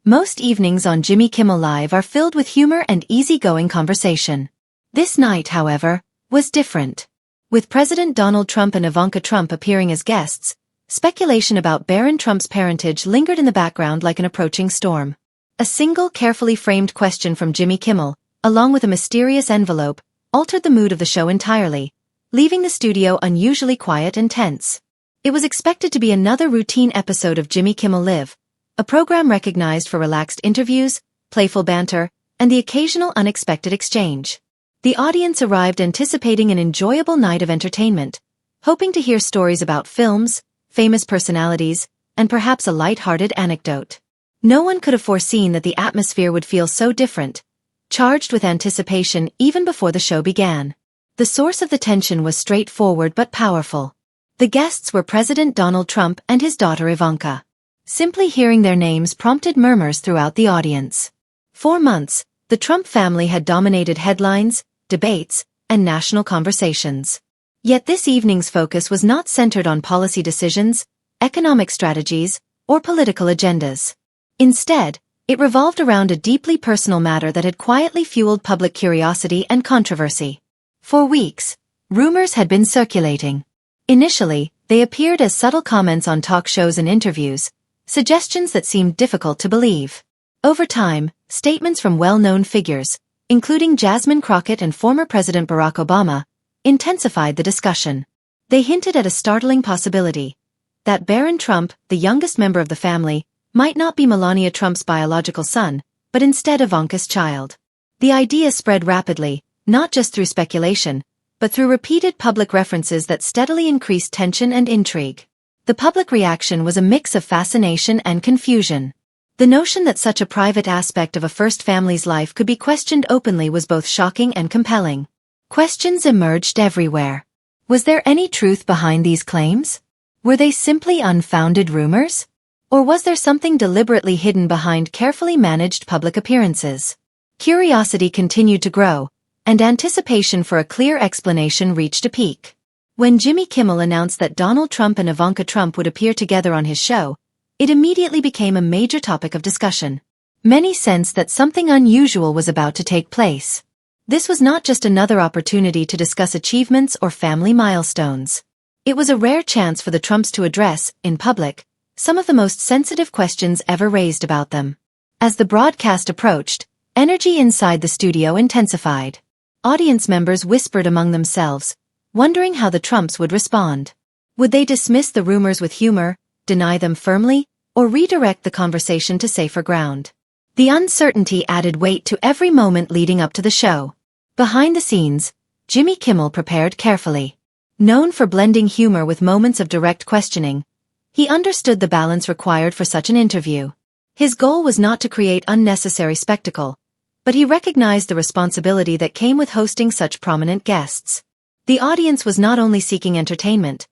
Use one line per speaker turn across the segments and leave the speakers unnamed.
Most evenings on Jimmy Kimmel Live are filled with humor and easygoing conversation. This night, however, was different. With President Donald Trump and Ivanka Trump appearing as guests, speculation about Barron Trump's parentage lingered in the background like an approaching storm. A single carefully framed question from Jimmy Kimmel, along with a mysterious envelope, altered the mood of the show entirely, leaving the studio unusually quiet and tense. It was expected to be another routine episode of Jimmy Kimmel Live, a program recognized for relaxed interviews, playful banter, and the occasional unexpected exchange. The audience arrived anticipating an enjoyable night of entertainment, hoping to hear stories about films, famous personalities, and perhaps a light-hearted anecdote. No one could have foreseen that the atmosphere would feel so different, charged with anticipation even before the show began. The source of the tension was straightforward but powerful. The guests were President Donald Trump and his daughter Ivanka. Simply hearing their names prompted murmurs throughout the audience. For months, the Trump family had dominated headlines, debates, and national conversations. Yet this evening's focus was not centered on policy decisions, economic strategies, or political agendas. Instead, it revolved around a deeply personal matter that had quietly fueled public curiosity and controversy. For weeks, rumors had been circulating. Initially, they appeared as subtle comments on talk shows and interviews, suggestions that seemed difficult to believe. Over time, statements from well-known figures, including Jasmine Crockett and former President Barack Obama, intensified the discussion. They hinted at a startling possibility: that Barron Trump, the youngest member of the family, might not be Melania Trump's biological son, but instead Ivanka's child. The idea spread rapidly, not just through speculation, but through repeated public references that steadily increased tension and intrigue. The public reaction was a mix of fascination and confusion. The notion that such a private aspect of a first family's life could be questioned openly was both shocking and compelling. Questions emerged everywhere. Was there any truth behind these claims? Were they simply unfounded rumors? Or was there something deliberately hidden behind carefully managed public appearances? Curiosity continued to grow, and anticipation for a clear explanation reached a peak. When Jimmy Kimmel announced that Donald Trump and Ivanka Trump would appear together on his show, it immediately became a major topic of discussion. Many sensed that something unusual was about to take place. This was not just another opportunity to discuss achievements or family milestones. It was a rare chance for the Trumps to address, in public, some of the most sensitive questions ever raised about them. As the broadcast approached, energy inside the studio intensified. Audience members whispered among themselves, wondering how the Trumps would respond. Would they dismiss the rumors with humor, deny them firmly, or redirect the conversation to safer ground? The uncertainty added weight to every moment leading up to the show. Behind the scenes, Jimmy Kimmel prepared carefully. Known for blending humor with moments of direct questioning, he understood the balance required for such an interview. His goal was not to create unnecessary spectacle, but he recognized the responsibility that came with hosting such prominent guests. The audience was not only seeking entertainment,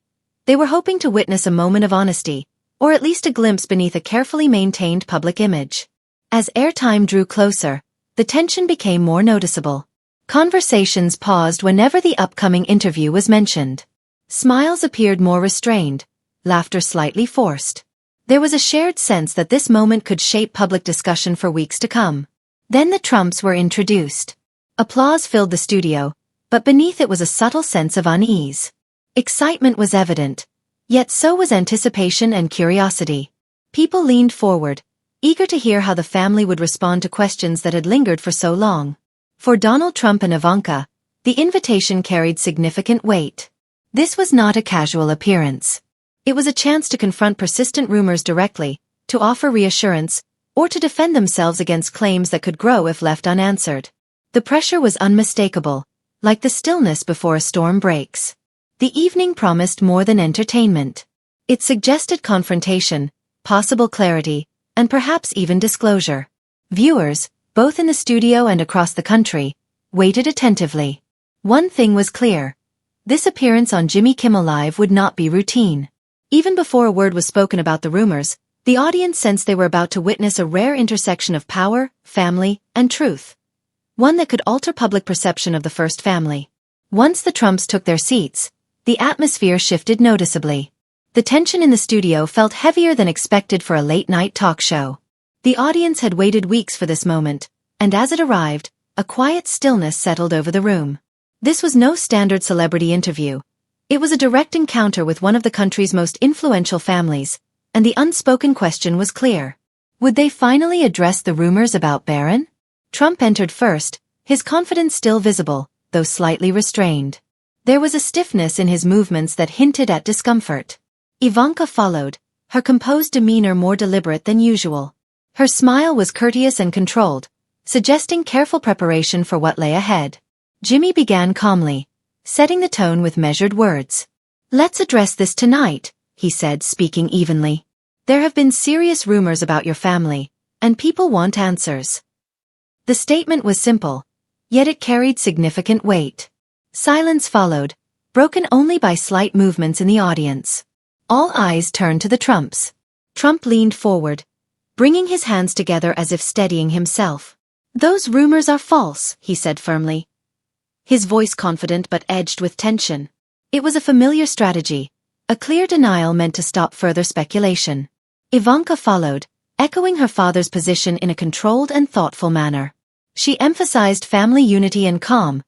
they were hoping to witness a moment of honesty, or at least a glimpse beneath a carefully maintained public image. As airtime drew closer, the tension became more noticeable. Conversations paused whenever the upcoming interview was mentioned. Smiles appeared more restrained, laughter slightly forced. There was a shared sense that this moment could shape public discussion for weeks to come. Then the Trumps were introduced. Applause filled the studio, but beneath it was a subtle sense of unease. Excitement was evident, yet so was anticipation and curiosity. People leaned forward, eager to hear how the family would respond to questions that had lingered for so long. For Donald Trump and Ivanka, the invitation carried significant weight. This was not a casual appearance. It was a chance to confront persistent rumors directly, to offer reassurance, or to defend themselves against claims that could grow if left unanswered. The pressure was unmistakable, like the stillness before a storm breaks. The evening promised more than entertainment. It suggested confrontation, possible clarity, and perhaps even disclosure. Viewers, both in the studio and across the country, waited attentively. One thing was clear: this appearance on Jimmy Kimmel Live would not be routine. Even before a word was spoken about the rumors, the audience sensed they were about to witness a rare intersection of power, family, and truth. One that could alter public perception of the first family. Once the Trumps took their seats, the atmosphere shifted noticeably. The tension in the studio felt heavier than expected for a late-night talk show. The audience had waited weeks for this moment, and as it arrived, a quiet stillness settled over the room. This was no standard celebrity interview. It was a direct encounter with one of the country's most influential families, and the unspoken question was clear. Would they finally address the rumors about Barron? Trump entered first, his confidence still visible, though slightly restrained. There was a stiffness in his movements that hinted at discomfort. Ivanka followed, her composed demeanor more deliberate than usual. Her smile was courteous and controlled, suggesting careful preparation for what lay ahead. Jimmy began calmly, setting the tone with measured words. "Let's address this tonight," he said, speaking evenly. "There have been serious rumors about your family, and people want answers." The statement was simple, yet it carried significant weight. Silence followed, broken only by slight movements in the audience. All eyes turned to the Trumps. Trump leaned forward, bringing his hands together as if steadying himself. "Those rumors are false," he said firmly, his voice confident but edged with tension. It was a familiar strategy, a clear denial meant to stop further speculation. Ivanka followed, echoing her father's position in a controlled and thoughtful manner. She emphasized family unity and calm,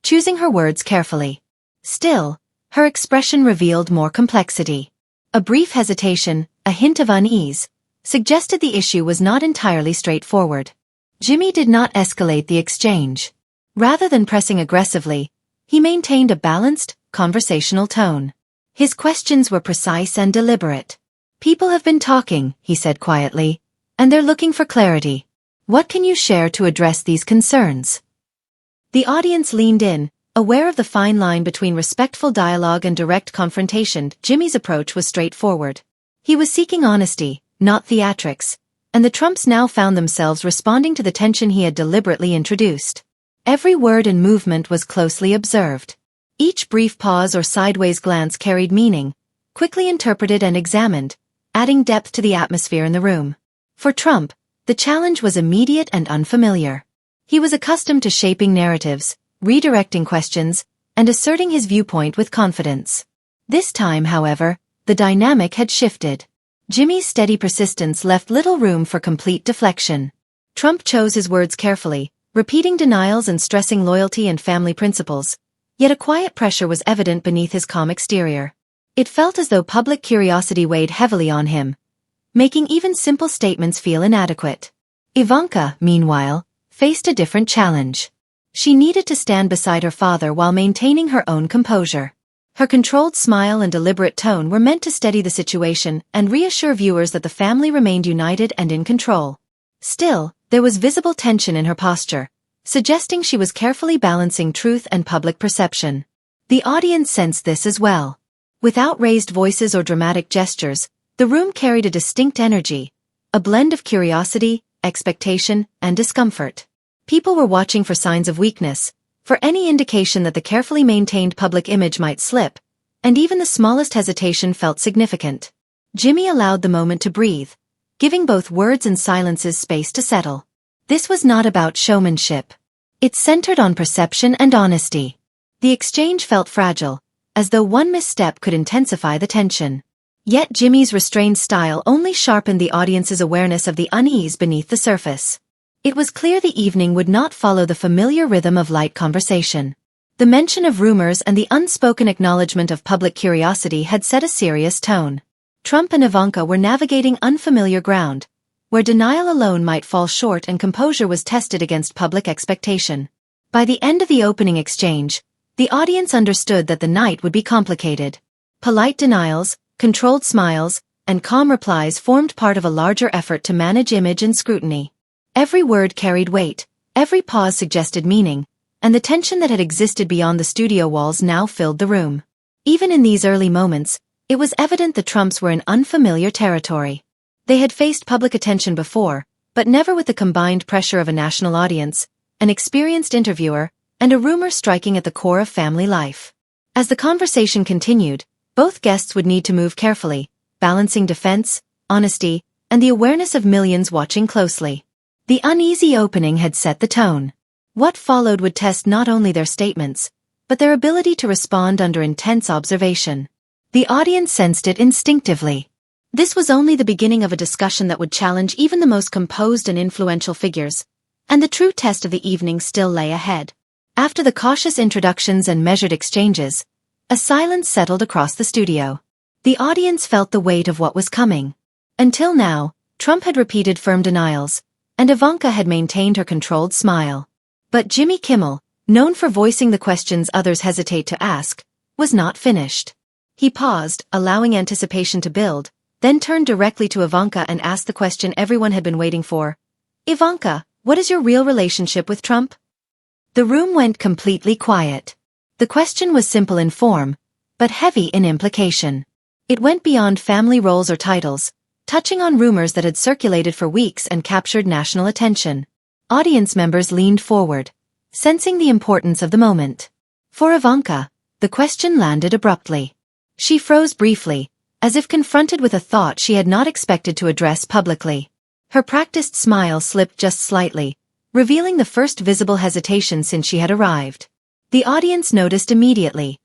choosing her words carefully. Still, her expression revealed more complexity. A brief hesitation, a hint of unease, suggested the issue was not entirely straightforward. Jimmy did not escalate the exchange. Rather than pressing aggressively, he maintained a balanced, conversational tone. His questions were precise and deliberate. "People have been talking," he said quietly, "and they're looking for clarity. What can you share to address these concerns?" The audience leaned in, aware of the fine line between respectful dialogue and direct confrontation. Jimmy's approach was straightforward. He was seeking honesty, not theatrics, and the Trumps now found themselves responding to the tension he had deliberately introduced. Every word and movement was closely observed. Each brief pause or sideways glance carried meaning, quickly interpreted and examined, adding depth to the atmosphere in the room. For Trump, the challenge was immediate and unfamiliar. He was accustomed to shaping narratives, redirecting questions, and asserting his viewpoint with confidence. This time, however, the dynamic had shifted. Jimmy's steady persistence left little room for complete deflection. Trump chose his words carefully, repeating denials and stressing loyalty and family principles, yet a quiet pressure was evident beneath his calm exterior. It felt as though public curiosity weighed heavily on him, making even simple statements feel inadequate. Ivanka, meanwhile, faced a different challenge. She needed to stand beside her father while maintaining her own composure. Her controlled smile and deliberate tone were meant to steady the situation and reassure viewers that the family remained united and in control. Still, there was visible tension in her posture, suggesting she was carefully balancing truth and public perception. The audience sensed this as well. Without raised voices or dramatic gestures, the room carried a distinct energy, a blend of curiosity, expectation, and discomfort. People were watching for signs of weakness, for any indication that the carefully maintained public image might slip, and even the smallest hesitation felt significant. Jimmy allowed the moment to breathe, giving both words and silences space to settle. This was not about showmanship. It centered on perception and honesty. The exchange felt fragile, as though one misstep could intensify the tension. Yet Jimmy's restrained style only sharpened the audience's awareness of the unease beneath the surface. It was clear the evening would not follow the familiar rhythm of light conversation. The mention of rumors and the unspoken acknowledgement of public curiosity had set a serious tone. Trump and Ivanka were navigating unfamiliar ground, where denial alone might fall short and composure was tested against public expectation. By the end of the opening exchange, the audience understood that the night would be complicated. Polite denials, controlled smiles, and calm replies formed part of a larger effort to manage image and scrutiny. Every word carried weight, every pause suggested meaning, and the tension that had existed beyond the studio walls now filled the room. Even in these early moments, it was evident the Trumps were in unfamiliar territory. They had faced public attention before, but never with the combined pressure of a national audience, an experienced interviewer, and a rumor striking at the core of family life. As the conversation continued, both guests would need to move carefully, balancing defense, honesty, and the awareness of millions watching closely. The uneasy opening had set the tone. What followed would test not only their statements, but their ability to respond under intense observation. The audience sensed it instinctively. This was only the beginning of a discussion that would challenge even the most composed and influential figures, and the true test of the evening still lay ahead. After the cautious introductions and measured exchanges, a silence settled across the studio. The audience felt the weight of what was coming. Until now, Trump had repeated firm denials, and Ivanka had maintained her controlled smile. But Jimmy Kimmel, known for voicing the questions others hesitate to ask, was not finished. He paused, allowing anticipation to build, then turned directly to Ivanka and asked the question everyone had been waiting for. Ivanka, what is your real relationship with Trump? The room went completely quiet. The question was simple in form, but heavy in implication. It went beyond family roles or titles, touching on rumors that had circulated for weeks and captured national attention. Audience members leaned forward, sensing the importance of the moment. For Ivanka, the question landed abruptly. She froze briefly, as if confronted with a thought she had not expected to address publicly. Her practiced smile slipped just slightly, revealing the first visible hesitation since she had arrived. The audience noticed immediately.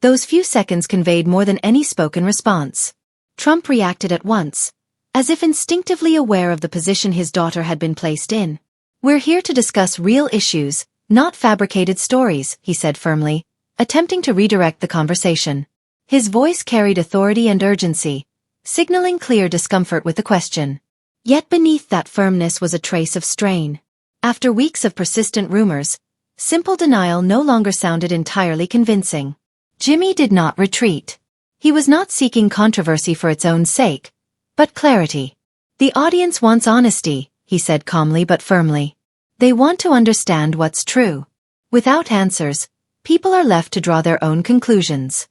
Those few seconds conveyed more than any spoken response. Trump reacted at once, as if instinctively aware of the position his daughter had been placed in. "We're here to discuss real issues, not fabricated stories," he said firmly, attempting to redirect the conversation. His voice carried authority and urgency, signaling clear discomfort with the question. Yet beneath that firmness was a trace of strain. After weeks of persistent rumors, simple denial no longer sounded entirely convincing. Jimmy did not retreat. He was not seeking controversy for its own sake, but clarity. "The audience wants honesty," he said calmly but firmly. "They want to understand what's true. Without answers, people are left to draw their own conclusions."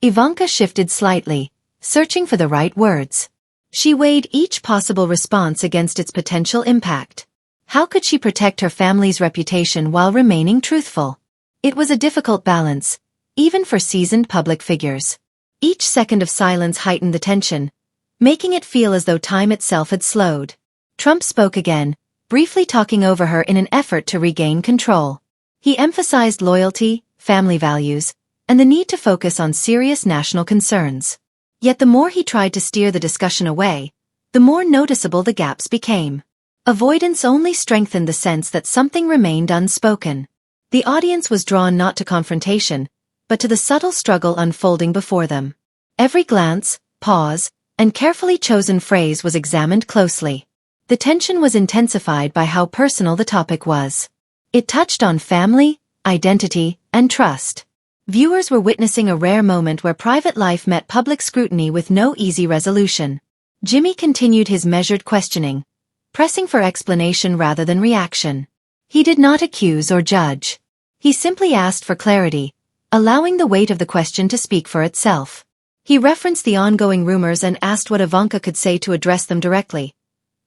Ivanka shifted slightly, searching for the right words. She weighed each possible response against its potential impact. How could she protect her family's reputation while remaining truthful? It was a difficult balance, even for seasoned public figures. Each second of silence heightened the tension, making it feel as though time itself had slowed. Trump spoke again, briefly talking over her in an effort to regain control. He emphasized loyalty, family values, and the need to focus on serious national concerns. Yet the more he tried to steer the discussion away, the more noticeable the gaps became. Avoidance only strengthened the sense that something remained unspoken. The audience was drawn not to confrontation, but to the subtle struggle unfolding before them. Every glance, pause, and carefully chosen phrase was examined closely. The tension was intensified by how personal the topic was. It touched on family, identity, and trust. Viewers were witnessing a rare moment where private life met public scrutiny with no easy resolution. Jimmy continued his measured questioning, pressing for explanation rather than reaction. He did not accuse or judge. He simply asked for clarity, allowing the weight of the question to speak for itself. He referenced the ongoing rumors and asked what Ivanka could say to address them directly,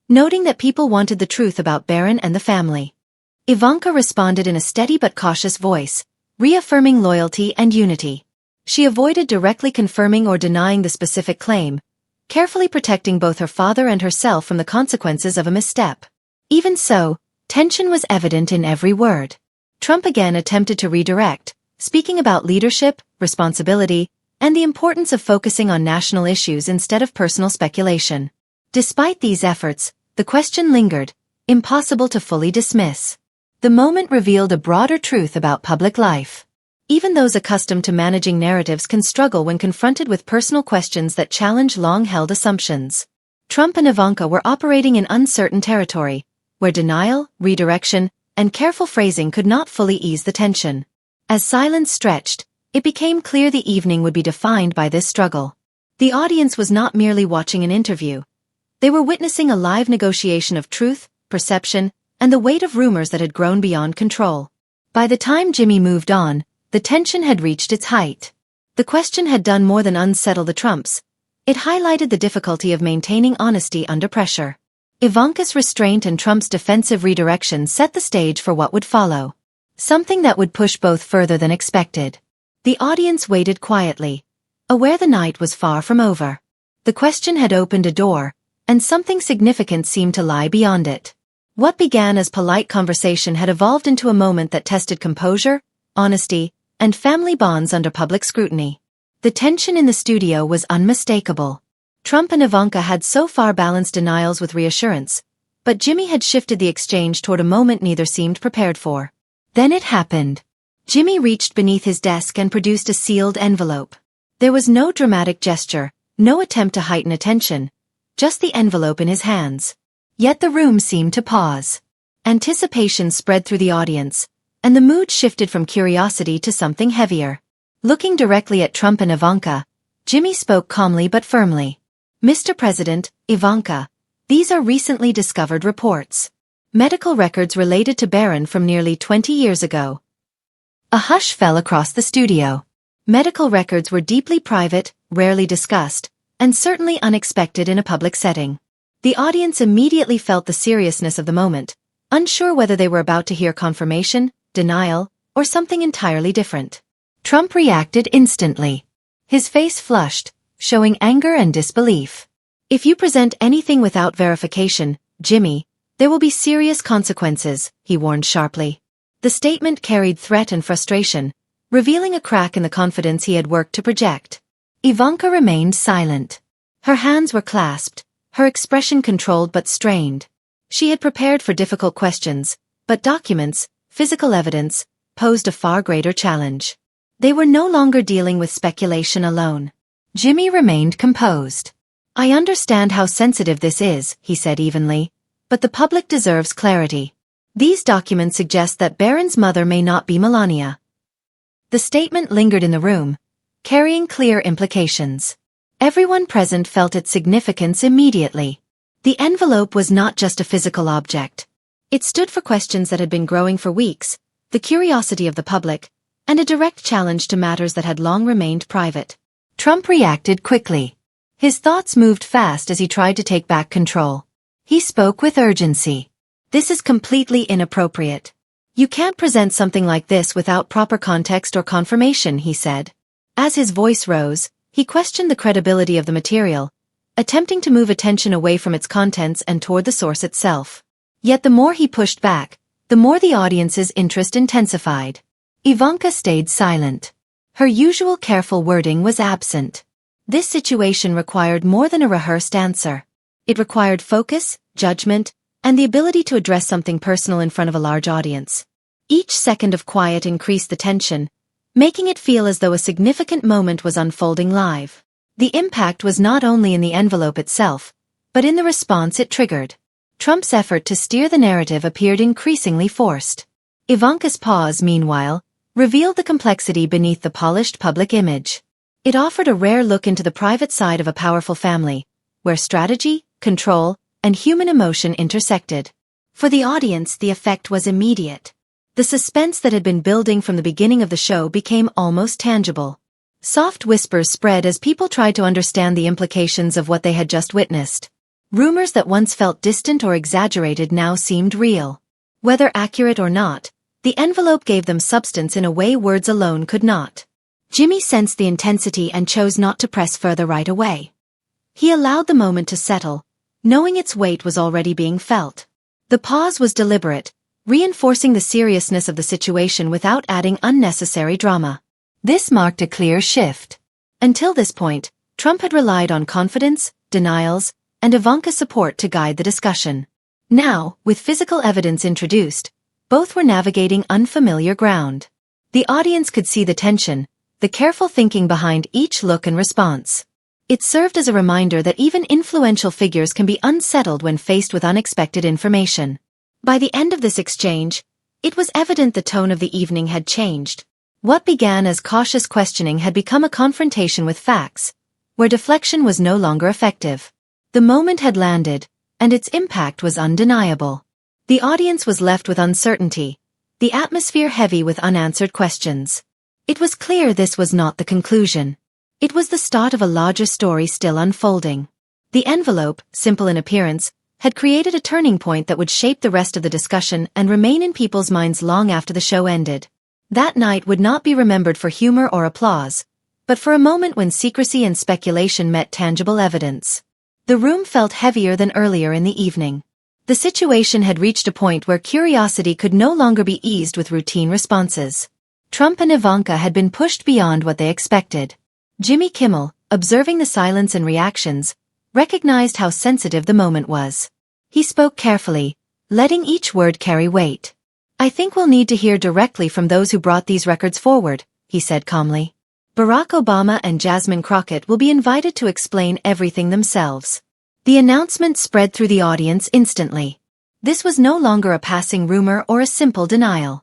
noting that people wanted the truth about Barron and the family. Ivanka responded in a steady but cautious voice, reaffirming loyalty and unity. She avoided directly confirming or denying the specific claim, carefully protecting both her father and herself from the consequences of a misstep. Even so, tension was evident in every word. Trump again attempted to redirect, speaking about leadership, responsibility, and the importance of focusing on national issues instead of personal speculation. Despite these efforts, the question lingered, impossible to fully dismiss. The moment revealed a broader truth about public life. Even those accustomed to managing narratives can struggle when confronted with personal questions that challenge long-held assumptions. Trump and Ivanka were operating in uncertain territory, where denial, redirection, and careful phrasing could not fully ease the tension. As silence stretched, it became clear the evening would be defined by this struggle. The audience was not merely watching an interview. They were witnessing a live negotiation of truth, perception, and the weight of rumors that had grown beyond control. By the time Jimmy moved on, the tension had reached its height. The question had done more than unsettle the Trumps. It highlighted the difficulty of maintaining honesty under pressure. Ivanka's restraint and Trump's defensive redirection set the stage for what would follow. Something that would push both further than expected. The audience waited quietly, aware the night was far from over. The question had opened a door, and something significant seemed to lie beyond it. What began as polite conversation had evolved into a moment that tested composure, honesty, and family bonds under public scrutiny. The tension in the studio was unmistakable. Trump and Ivanka had so far balanced denials with reassurance, but Jimmy had shifted the exchange toward a moment neither seemed prepared for. Then it happened. Jimmy reached beneath his desk and produced a sealed envelope. There was no dramatic gesture, no attempt to heighten attention, just the envelope in his hands. Yet the room seemed to pause. Anticipation spread through the audience, and the mood shifted from curiosity to something heavier. Looking directly at Trump and Ivanka, Jimmy spoke calmly but firmly. "Mr. President, Ivanka, these are recently discovered reports. Medical records related to Barron from nearly 20 years ago." A hush fell across the studio. Medical records were deeply private, rarely discussed, and certainly unexpected in a public setting. The audience immediately felt the seriousness of the moment, unsure whether they were about to hear confirmation, denial, or something entirely different. Trump reacted instantly. His face flushed, showing anger and disbelief. "If you present anything without verification, Jimmy, there will be serious consequences," he warned sharply. The statement carried threat and frustration, revealing a crack in the confidence he had worked to project. Ivanka remained silent. Her hands were clasped, her expression controlled but strained. She had prepared for difficult questions, but documents, physical evidence, posed a far greater challenge. They were no longer dealing with speculation alone. Jimmy remained composed. "I understand how sensitive this is," he said evenly, "but the public deserves clarity. These documents suggest that Barron's mother may not be Melania." The statement lingered in the room, carrying clear implications. Everyone present felt its significance immediately. The envelope was not just a physical object. It stood for questions that had been growing for weeks, the curiosity of the public, and a direct challenge to matters that had long remained private. Trump reacted quickly. His thoughts moved fast as he tried to take back control. He spoke with urgency. "This is completely inappropriate. You can't present something like this without proper context or confirmation," he said. As his voice rose, he questioned the credibility of the material, attempting to move attention away from its contents and toward the source itself. Yet the more he pushed back, the more the audience's interest intensified. Ivanka stayed silent. Her usual careful wording was absent. This situation required more than a rehearsed answer. It required focus, judgment, and the ability to address something personal in front of a large audience. Each second of quiet increased the tension, making it feel as though a significant moment was unfolding live. The impact was not only in the envelope itself, but in the response it triggered. Trump's effort to steer the narrative appeared increasingly forced. Ivanka's pause, meanwhile, revealed the complexity beneath the polished public image. It offered a rare look into the private side of a powerful family, where strategy, control, and human emotion intersected. For the audience, the effect was immediate. The suspense that had been building from the beginning of the show became almost tangible. Soft whispers spread as people tried to understand the implications of what they had just witnessed. Rumors that once felt distant or exaggerated now seemed real. Whether accurate or not, the envelope gave them substance in a way words alone could not. Jimmy sensed the intensity and chose not to press further right away. He allowed the moment to settle, knowing its weight was already being felt. The pause was deliberate, reinforcing the seriousness of the situation without adding unnecessary drama. This marked a clear shift. Until this point, Trump had relied on confidence, denials, and Ivanka's support to guide the discussion. Now, with physical evidence introduced, both were navigating unfamiliar ground. The audience could see the tension, the careful thinking behind each look and response. It served as a reminder that even influential figures can be unsettled when faced with unexpected information. By the end of this exchange, it was evident the tone of the evening had changed. What began as cautious questioning had become a confrontation with facts, where deflection was no longer effective. The moment had landed, and its impact was undeniable. The audience was left with uncertainty, the atmosphere heavy with unanswered questions. It was clear this was not the conclusion. It was the start of a larger story still unfolding. The envelope, simple in appearance, had created a turning point that would shape the rest of the discussion and remain in people's minds long after the show ended. That night would not be remembered for humor or applause, but for a moment when secrecy and speculation met tangible evidence. The room felt heavier than earlier in the evening. The situation had reached a point where curiosity could no longer be eased with routine responses. Trump and Ivanka had been pushed beyond what they expected. Jimmy Kimmel, observing the silence and reactions, recognized how sensitive the moment was. He spoke carefully, letting each word carry weight. "I think we'll need to hear directly from those who brought these records forward," he said calmly. "Barack Obama and Jasmine Crockett will be invited to explain everything themselves." The announcement spread through the audience instantly. This was no longer a passing rumor or a simple denial.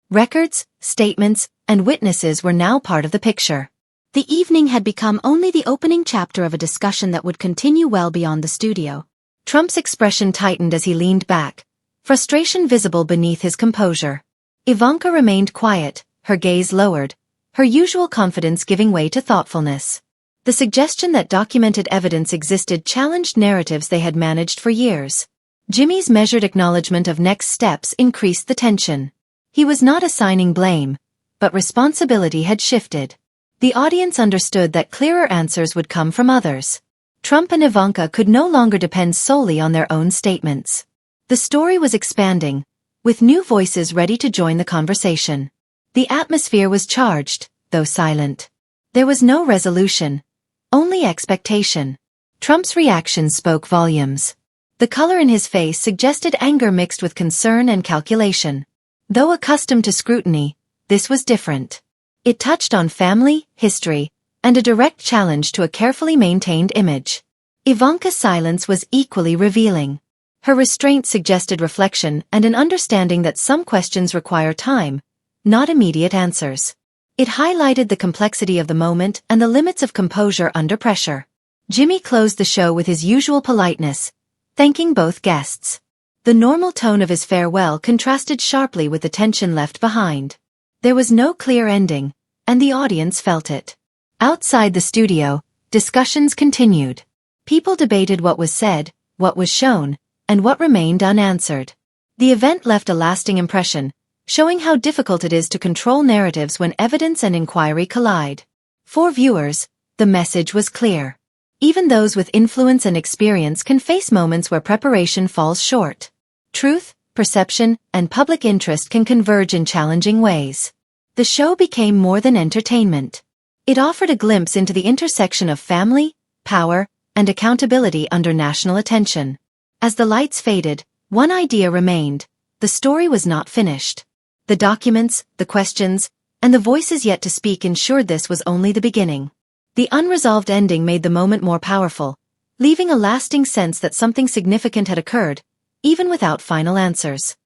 Records, statements, and witnesses were now part of the picture. The evening had become only the opening chapter of a discussion that would continue well beyond the studio. Trump's expression tightened as he leaned back, frustration visible beneath his composure. Ivanka remained quiet, her gaze lowered, her usual confidence giving way to thoughtfulness. The suggestion that documented evidence existed challenged narratives they had managed for years. Jimmy's measured acknowledgement of next steps increased the tension. He was not assigning blame, but responsibility had shifted. The audience understood that clearer answers would come from others. Trump and Ivanka could no longer depend solely on their own statements. The story was expanding, with new voices ready to join the conversation. The atmosphere was charged, though silent. There was no resolution, only expectation. Trump's reaction spoke volumes. The color in his face suggested anger mixed with concern and calculation. Though accustomed to scrutiny, this was different. It touched on family, history, and a direct challenge to a carefully maintained image. Ivanka's silence was equally revealing. Her restraint suggested reflection and an understanding that some questions require time, not immediate answers. It highlighted the complexity of the moment and the limits of composure under pressure. Jimmy closed the show with his usual politeness, thanking both guests. The normal tone of his farewell contrasted sharply with the tension left behind. There was no clear ending, and the audience felt it. Outside the studio, discussions continued. People debated what was said, what was shown, and what remained unanswered. The event left a lasting impression, showing how difficult it is to control narratives when evidence and inquiry collide. For viewers, the message was clear. Even those with influence and experience can face moments where preparation falls short. Truth, perception, and public interest can converge in challenging ways. The show became more than entertainment. It offered a glimpse into the intersection of family, power, and accountability under national attention. As the lights faded, one idea remained: the story was not finished. The documents, the questions, and the voices yet to speak ensured this was only the beginning. The unresolved ending made the moment more powerful, leaving a lasting sense that something significant had occurred, even without final answers.